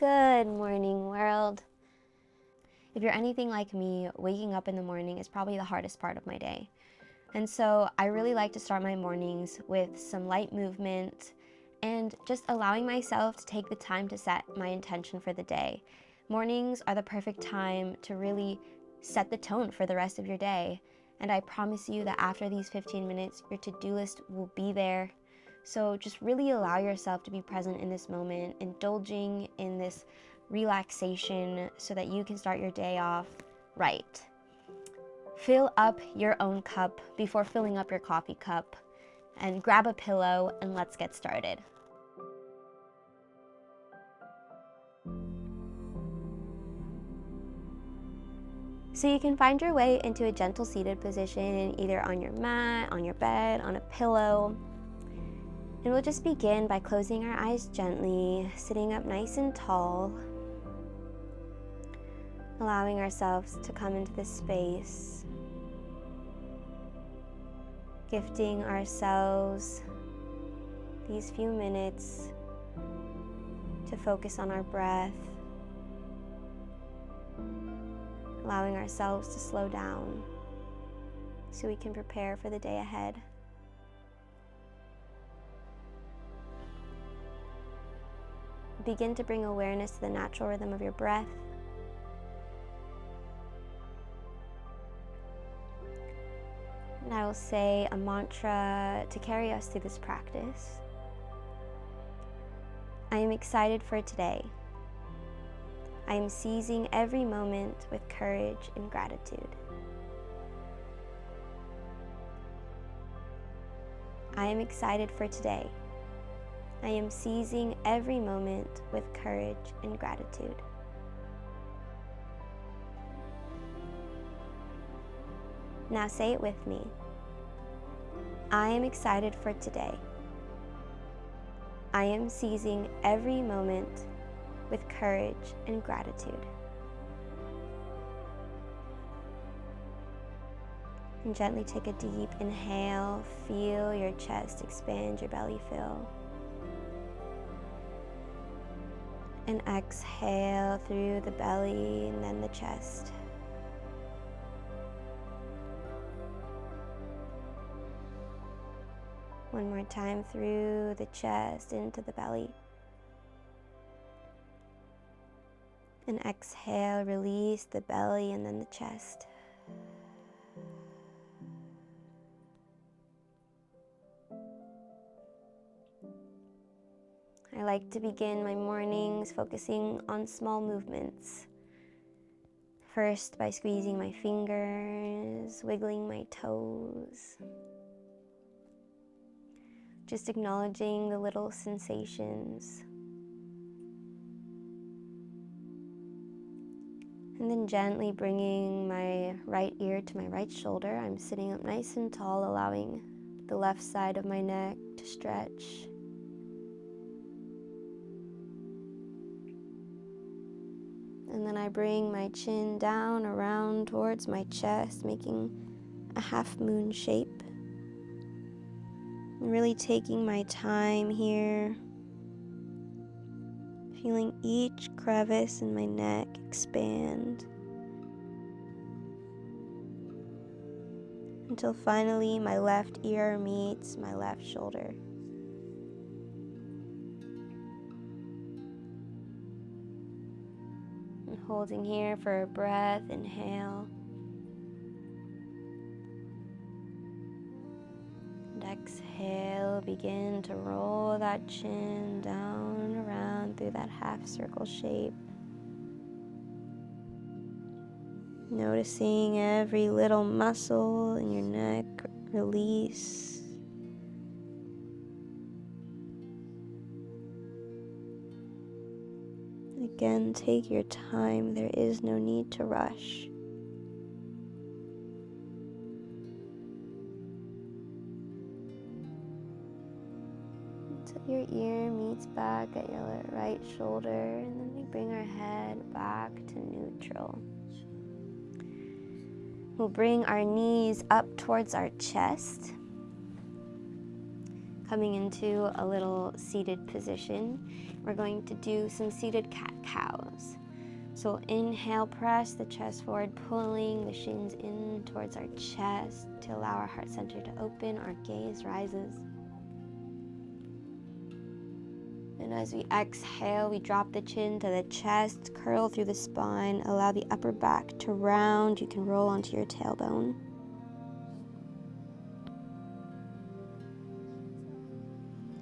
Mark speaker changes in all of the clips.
Speaker 1: Good morning, world. If you're anything like me, waking up in the morning is probably the hardest part of my day. And so I really like to start my mornings with some light movement and just allowing myself to take the time to set my intention for the day. Mornings are the perfect time to really set the tone for the rest of your day. And I promise you that after these 15 minutes, your to-do list will be there. So just really allow yourself to be present in this moment, indulging in this relaxation so that you can start your day off right. Fill up your own cup before filling up your coffee cup, and grab a pillow and let's get started. So you can find your way into a gentle seated position, either on your mat, on your bed, on a pillow. And we'll just begin by closing our eyes gently, sitting up nice and tall, allowing ourselves to come into this space, gifting ourselves these few minutes to focus on our breath, allowing ourselves to slow down so we can prepare for the day ahead. Begin to bring awareness to the natural rhythm of your breath. And I will say a mantra to carry us through this practice. I am excited for today. I am seizing every moment with courage and gratitude. I am excited for today. I am seizing every moment with courage and gratitude. Now say it with me. I am excited for today. I am seizing every moment with courage and gratitude. And gently take a deep inhale. Feel your chest expand, your belly fill. And exhale through the belly and then the chest. One more time through the chest into the belly. And exhale, release the belly and then the chest. I like to begin my mornings focusing on small movements. First, by squeezing my fingers, wiggling my toes. Just acknowledging the little sensations. And then gently bringing my right ear to my right shoulder. I'm sitting up nice and tall, allowing the left side of my neck to stretch. And then I bring my chin down around towards my chest, making a half moon shape. And really taking my time here, feeling each crevice in my neck expand. Until finally my left ear meets my left shoulder. And holding here for a breath, inhale. And exhale, begin to roll that chin down and around through that half circle shape. Noticing every little muscle in your neck release. Again, take your time. There is no need to rush. Until your ear meets back at your right shoulder, and then we bring our head back to neutral. We'll bring our knees up towards our chest. coming into a little seated position. We're going to do some seated cat-cows. So inhale, press the chest forward, pulling the shins in towards our chest to allow our heart center to open. Our gaze rises. And as we exhale, we drop the chin to the chest, curl through the spine, allow the upper back to round. You can roll onto your tailbone.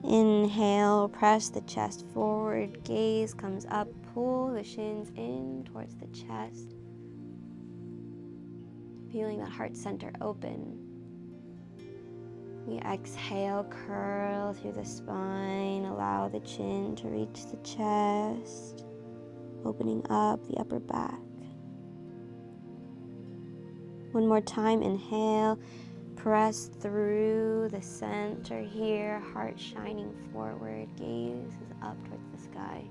Speaker 1: Inhale, press the chest forward, gaze comes up, pull the shins in towards the chest. Feeling that heart center open. We exhale, curl through the spine, allow the chin to reach the chest, opening up the upper back. One more time, inhale, press through the center here, heart shining forward, gaze is up towards the sky.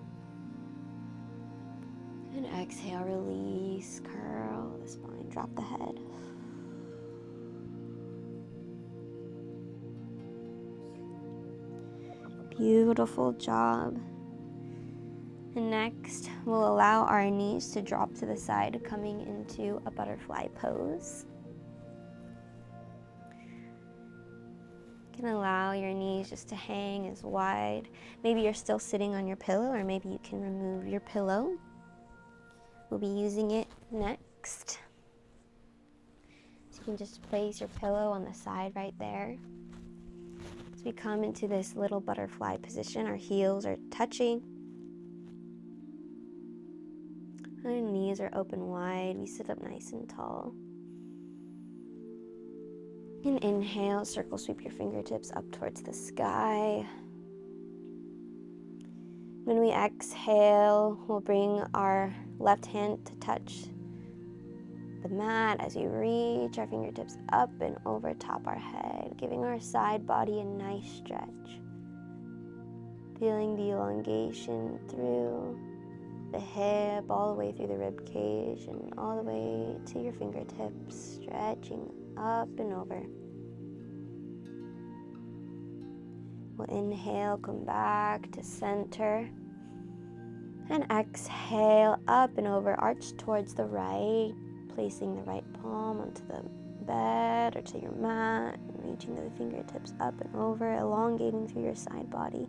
Speaker 1: And exhale, release, curl the spine, drop the head. Beautiful job. And next, we'll allow our knees to drop to the side, coming into a butterfly pose. You can allow your knees just to hang as wide. Maybe you're still sitting on your pillow, or maybe you can remove your pillow. We'll be using it next. So you can just place your pillow on the side right there. As we come into this little butterfly position, our heels are touching. Our knees are open wide. We sit up nice and tall. And inhale, circle sweep your fingertips up towards the sky. When we exhale, we'll bring our left hand to touch the mat as we reach our fingertips up and over top our head, giving our side body a nice stretch. Feeling the elongation through the hip, all the way through the rib cage, and all the way to your fingertips, stretching up and over. We'll inhale, come back to center. And exhale, up and over, arch towards the right, placing the right palm onto the bed or to your mat, and reaching the fingertips up and over, elongating through your side body.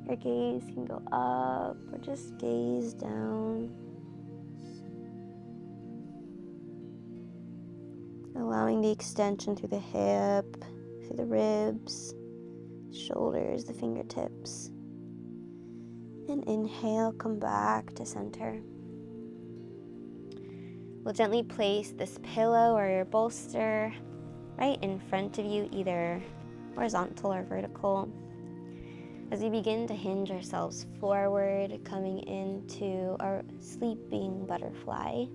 Speaker 1: Your gaze can go up or just gaze down. Allowing the extension through the hip, through the ribs, shoulders, the fingertips. And inhale, come back to center. We'll gently place this pillow or your bolster right in front of you, either horizontal or vertical. As we begin to hinge ourselves forward, coming into our sleeping butterfly.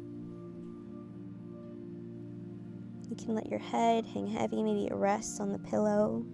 Speaker 1: You can let your head hang heavy, maybe it rests on the pillow.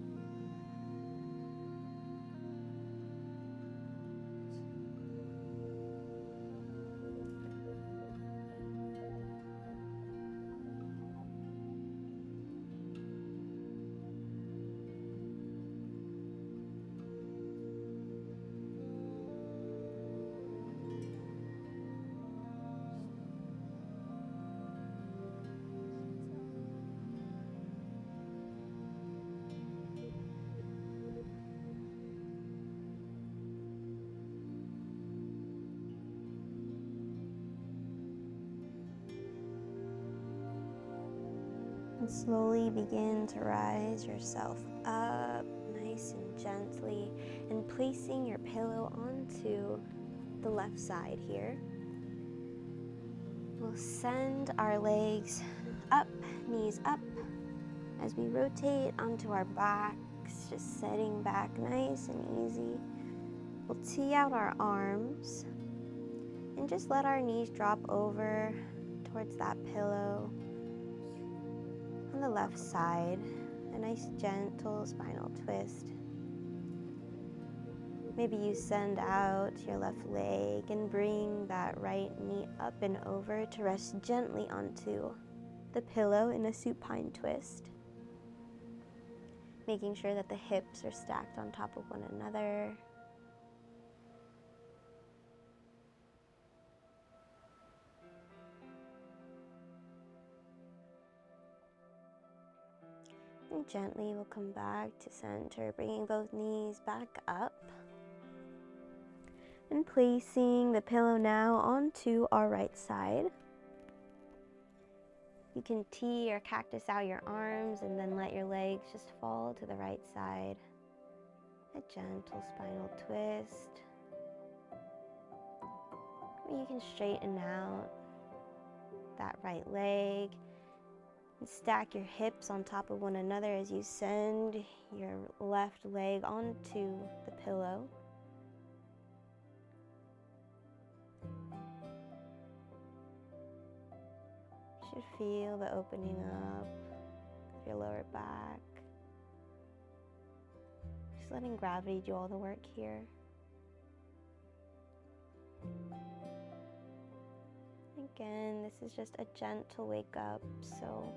Speaker 1: And slowly begin to rise yourself up nice and gently, and placing your pillow onto the left side here. We'll send our legs up, knees up, as we rotate onto our backs, just sitting back nice and easy. We'll tee out our arms and just let our knees drop over towards that pillow. On the left side, a nice gentle spinal twist. Maybe you send out your left leg and bring that right knee up and over to rest gently onto the pillow in a supine twist. making sure that the hips are stacked on top of one another. And gently we'll come back to center, bringing both knees back up and placing the pillow now onto our right side. You can tee or cactus out your arms and then let your legs just fall to the right side. A gentle spinal twist. Or you can straighten out that right leg and stack your hips on top of one another as you send your left leg onto the pillow. You should feel the opening up of your lower back. Just letting gravity do all the work here. Again, this is just a gentle wake up, so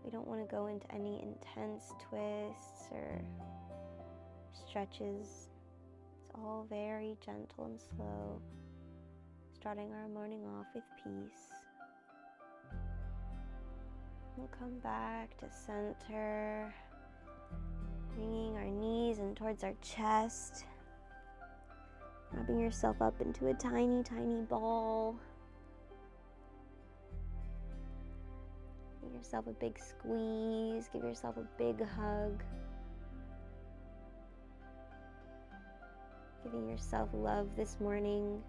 Speaker 1: we don't want to go into any intense twists or stretches. It's all very gentle and slow, starting our morning off with peace. We'll come back to center, bringing our knees in towards our chest, wrapping yourself up into a tiny, tiny ball. Give yourself a big squeeze, give yourself a big hug. Giving yourself love this morning.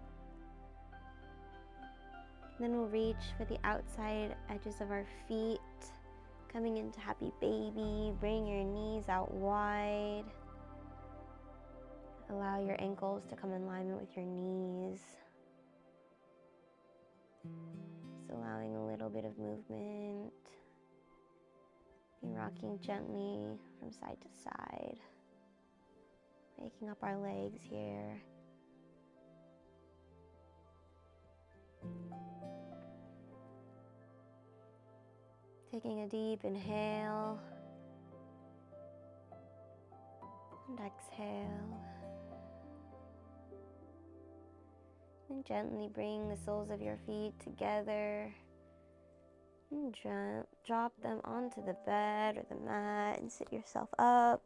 Speaker 1: Then we'll reach for the outside edges of our feet, coming into happy baby. Bring your knees out wide. Allow your ankles to come in alignment with your knees. Just allowing a little bit of movement. Be rocking gently from side to side. Waking up our legs here. Taking a deep inhale and exhale. And gently bring the soles of your feet together and drop them onto the bed or the mat and sit yourself up.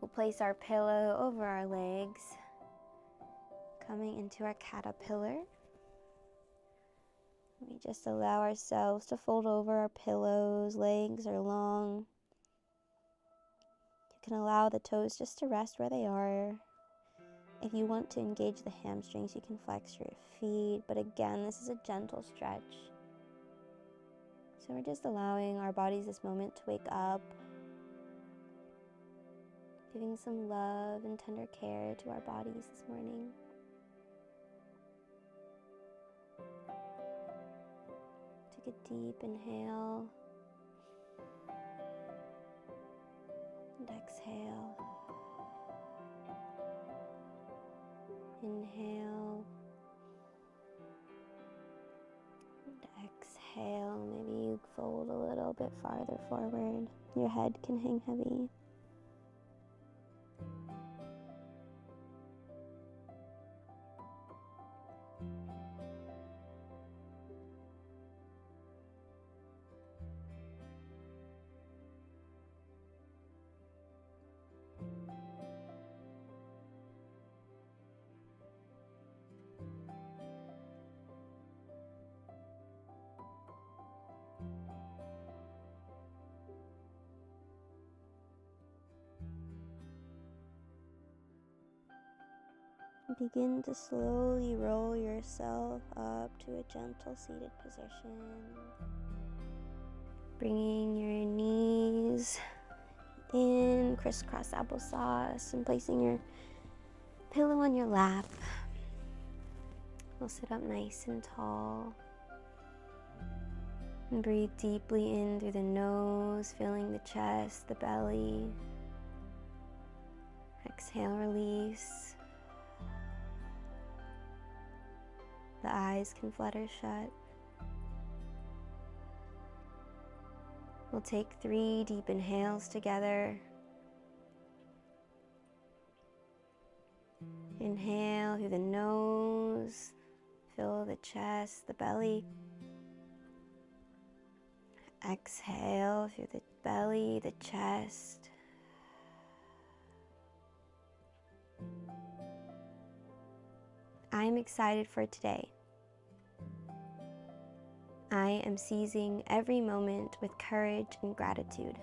Speaker 1: We'll place our pillow over our legs, coming into our caterpillar. We just allow ourselves to fold over our pillows. Legs are long. You can allow the toes just to rest where they are. If you want to engage the hamstrings, you can flex your feet. But again, this is a gentle stretch. So we're just allowing our bodies this moment to wake up. Giving some love and tender care to our bodies this morning. Take a deep inhale and exhale. Inhale and exhale. Maybe you fold a little bit farther forward. Your head can hang heavy. Begin to slowly roll yourself up to a gentle seated position. Bringing your knees in, crisscross applesauce, and placing your pillow on your lap. We'll sit up nice and tall. And breathe deeply in through the nose, filling the chest, the belly. Exhale, release. The eyes can flutter shut. We'll take 3 deep inhales together. Inhale through the nose, fill the chest, the belly. Exhale through the belly, the chest. I am excited for today. I am seizing every moment with courage and gratitude.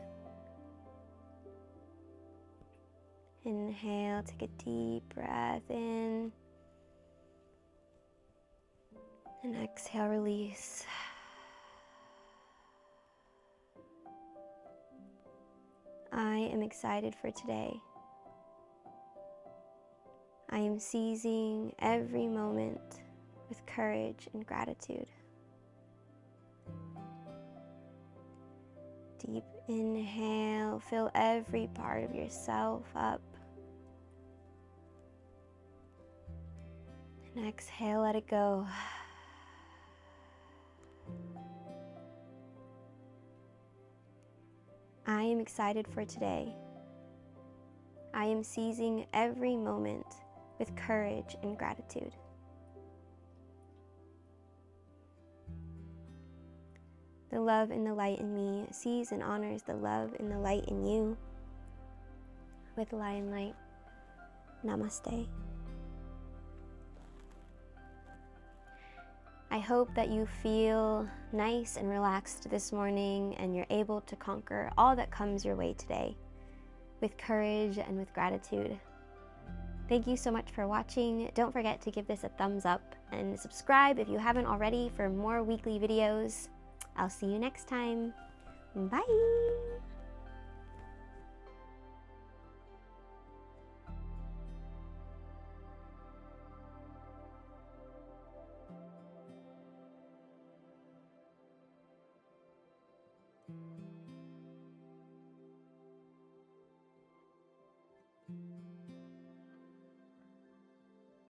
Speaker 1: Inhale, take a deep breath in. And exhale, release. I am excited for today. I am seizing every moment with courage and gratitude. Deep inhale, fill every part of yourself up. And exhale, let it go. I am excited for today. I am seizing every moment with courage and gratitude. The love and the light in me sees and honors the love and the light in you. With lion light, namaste. I hope that you feel nice and relaxed this morning and you're able to conquer all that comes your way today with courage and with gratitude. Thank you so much for watching. Don't forget to give this a thumbs up and subscribe if you haven't already for more weekly videos. I'll see you next time. Bye!